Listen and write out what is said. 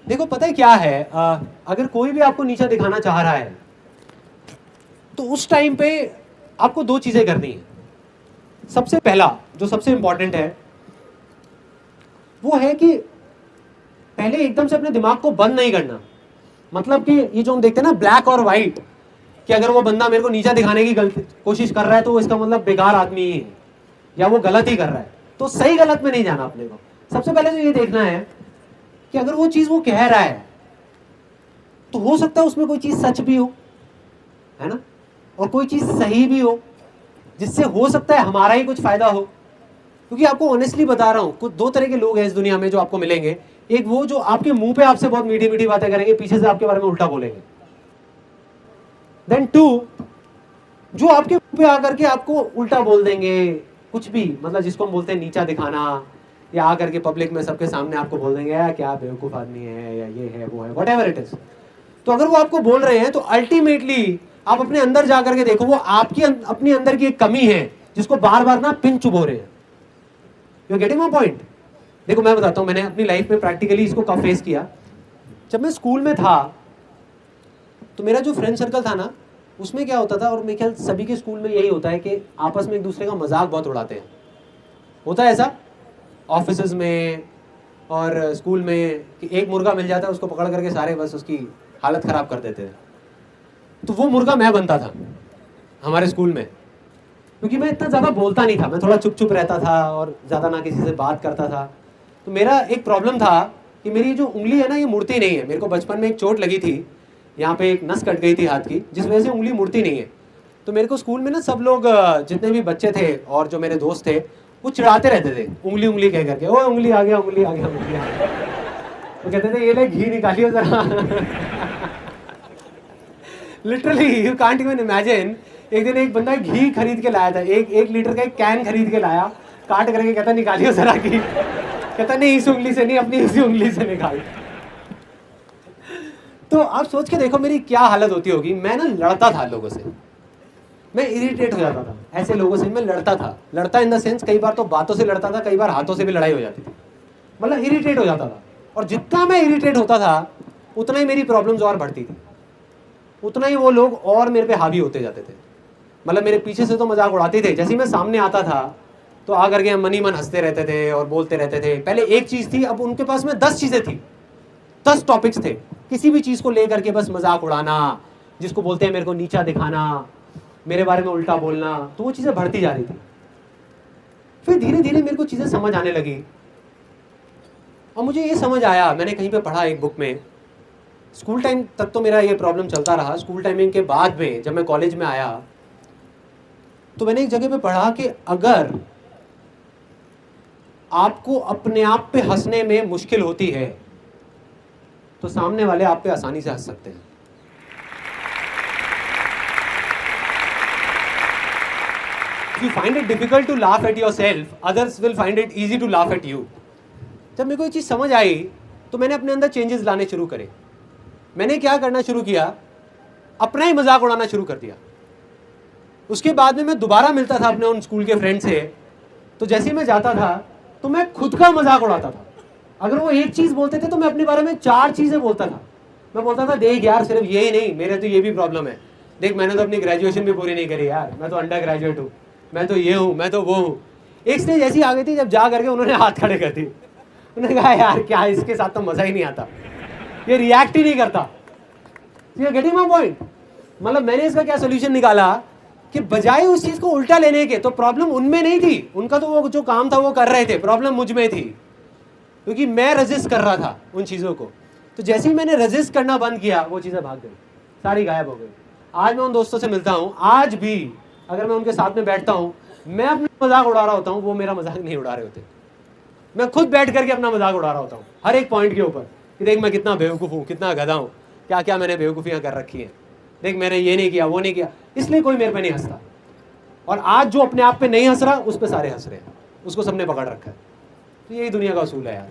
देखो पता है क्या है, अगर कोई भी आपको नीचा दिखाना चाह रहा है तो उस टाइम पे आपको दो चीजें करनी है। सबसे पहला जो सबसे इंपॉर्टेंट है वो है कि पहले एकदम से अपने दिमाग को बंद नहीं करना। मतलब कि ये जो हम देखते हैं ना ब्लैक और व्हाइट, कि अगर वो बंदा मेरे को नीचा दिखाने की कोशिश कर रहा है तो इसका मतलब बेकार आदमी ही है या वो गलत ही कर रहा है। तो सही गलत में नहीं जाना अपने को। सबसे पहले तो ये देखना है कि अगर वो चीज वो कह रहा है तो हो सकता है उसमें कोई चीज सच भी हो, है ना, और कोई चीज सही भी हो, जिससे हो सकता है हमारा ही कुछ फायदा हो। क्योंकि आपको ऑनेस्टली बता रहा हूं, कुछ दो तरह के लोग हैं इस दुनिया में जो आपको मिलेंगे। एक वो जो आपके मुंह पे आपसे बहुत मीठी मीठी बातें करेंगे, पीछे से आपके बारे में उल्टा बोलेंगे। देन टू, जो आपके मुंह पे आकर के आपको उल्टा बोल देंगे कुछ भी, मतलब जिसको हम बोलते हैं नीचा दिखाना, या आकर के पब्लिक में सबके सामने आपको बोल देंगे यार क्या बेवकूफ आदमी है, या ये है वो है, व्हाटएवर इट इज। तो अगर वो आपको बोल रहे हैं तो अल्टीमेटली आप अपने अंदर जाकर के देखो, वो आपकी अपनी अंदर की एक कमी है जिसको बार बार ना पिन चुभो रहे हैं। You getting my point? देखो मैं बताता हूं, मैंने अपनी लाइफ में प्रैक्टिकली इसको कब फेस किया। जब मैं स्कूल में था तो मेरा जो फ्रेंड सर्कल था ना, उसमें क्या होता था, और मेरे ख्याल सभी के स्कूल में यही होता है कि आपस में एक दूसरे का मजाक बहुत उड़ाते हैं। होता है ऐसा ऑफिस में और स्कूल में कि एक मुर्गा मिल जाता है, उसको पकड़ करके सारे बस उसकी हालत खराब कर देते हैं। तो वो मुर्गा मैं बनता था हमारे स्कूल में, क्योंकि मैं इतना ज़्यादा बोलता नहीं था, मैं थोड़ा चुप चुप रहता था और ज़्यादा ना किसी से बात करता था। तो मेरा एक प्रॉब्लम था कि मेरी जो उंगली है ना ये मुड़ती नहीं है। मेरे को बचपन में एक चोट लगी थी, यहाँ पे एक नस कट गई थी हाथ की, जिस वजह से उंगली मुड़ती नहीं है। तो मेरे को स्कूल में ना सब लोग जितने भी बच्चे थे और जो मेरे दोस्त थे वो चिढ़ाते रहते थे उंगली उंगली कह करके, ओ उंगली आ गया उंगली आ गया उंगली आ गया। वो कहते थे ये ले घी निकालियो जरा। Literally you can't even imagine. एक दिन एक बंदा घी खरीद के लाया था, एक लीटर का एक कैन खरीद के लाया, काट करके कहता निकालियो जरा घी। कहता नहीं इस उंगली से नहीं, अपनी इसी उंगली से निकाल। तो आप सोच के देखो मेरी क्या हालत होती होगी। मैं ना लड़ता था लोगों से, मैं इरिटेट हो जाता था ऐसे लोगों से। मैं लड़ता था, लड़ता इन द सेंस कई बार तो बातों से लड़ता था, कई बार हाथों से भी लड़ाई हो जाती थी। मतलब इरिटेट हो जाता था, और जितना मैं इरिटेट होता था उतना ही मेरी प्रॉब्लम्स और बढ़ती थी, उतना ही वो लोग और मेरे पे हावी होते जाते थे। मतलब मेरे पीछे से तो मजाक उड़ाते थे, जैसे ही मैं सामने आता था तो आकर के मन ही मन हंसते रहते थे और बोलते रहते थे। पहले एक चीज़ थी, अब उनके पास में 10 चीज़ें थी, 10 टॉपिक्स थे, किसी भी चीज़ को लेकर के बस मजाक उड़ाना, जिसको बोलते हैं मेरे को नीचा दिखाना, मेरे बारे में उल्टा बोलना। तो वो चीज़ें बढ़ती जा रही थी। फिर धीरे धीरे मेरे को चीज़ें समझ आने लगी, और मुझे ये समझ आया, मैंने कहीं पे पढ़ा एक बुक में। स्कूल टाइम तक तो मेरा ये प्रॉब्लम चलता रहा। स्कूल टाइमिंग के बाद में जब मैं कॉलेज में आया तो मैंने एक जगह पे पढ़ा कि अगर आपको अपने आप पे हंसने में मुश्किल होती है तो सामने वाले आप पे आसानी से हंस सकते हैं। If you find it difficult to laugh at yourself, others will find it easy to laugh at you. जब मेरे को ये चीज़ समझ आई तो मैंने अपने अंदर चेंजेस लाने शुरू करे। मैंने क्या करना शुरू किया, अपना ही मजाक उड़ाना शुरू कर दिया। उसके बाद में मैं दोबारा मिलता था अपने उन स्कूल के फ्रेंड से, तो जैसे ही मैं जाता था तो मैं खुद का मजाक उड़ाता था। अगर वो एक चीज़ बोलते थे तो मैं अपने बारे में 4 चीज़ें बोलता था। मैं बोलता था देख यार सिर्फ यही नहीं, मेरे तो ये भी प्रॉब्लम है, देख मैंने तो अपनी ग्रेजुएशन भी पूरी नहीं करी यार, मैं तो अंडर ग्रेजुएट हूँ, मैं तो ये हूँ, मैं तो वो हूँ। एक स्टेज ऐसी आ गई थी जब जा करके उन्होंने हाथ खड़े कर दिए। उन्होंने कहा यार क्या इसके साथ तो मज़ा ही नहीं आता, ये रिएक्ट ही नहीं करता। You are getting my point? मतलब मैंने इसका क्या सोल्यूशन निकाला कि बजाय उस चीज़ को उल्टा लेने के, तो प्रॉब्लम उनमें नहीं थी, उनका तो वो जो काम था वो कर रहे थे, प्रॉब्लम मुझ में थी, क्योंकि मैं रेजिस्ट कर रहा था उन चीज़ों को। तो जैसे ही मैंने रेजिस्ट करना बंद किया वो चीज़ें भाग गई, सारी गायब हो गई। आज मैं उन दोस्तों से मिलता हूँ, आज भी अगर मैं उनके साथ में बैठता हूँ, मैं अपना मजाक उड़ा रहा होता हूँ, वो मेरा मजाक नहीं उड़ा रहे होते। मैं खुद बैठ करके अपना मजाक उड़ा रहा होता हूँ हर एक पॉइंट के ऊपर कि देख मैं कितना बेवकूफ़ हूँ, कितना गधा हूँ, क्या क्या मैंने बेवकूफ़ियाँ कर रखी हैं, देख मैंने ये नहीं किया वो नहीं किया। इसलिए कोई मेरे पे नहीं हंसता। और आज जो अपने आप पे नहीं हंस रहा उस पे सारे हंस रहे हैं, उसको सबने पकड़ रखा है। तो यही दुनिया का असूल है यार।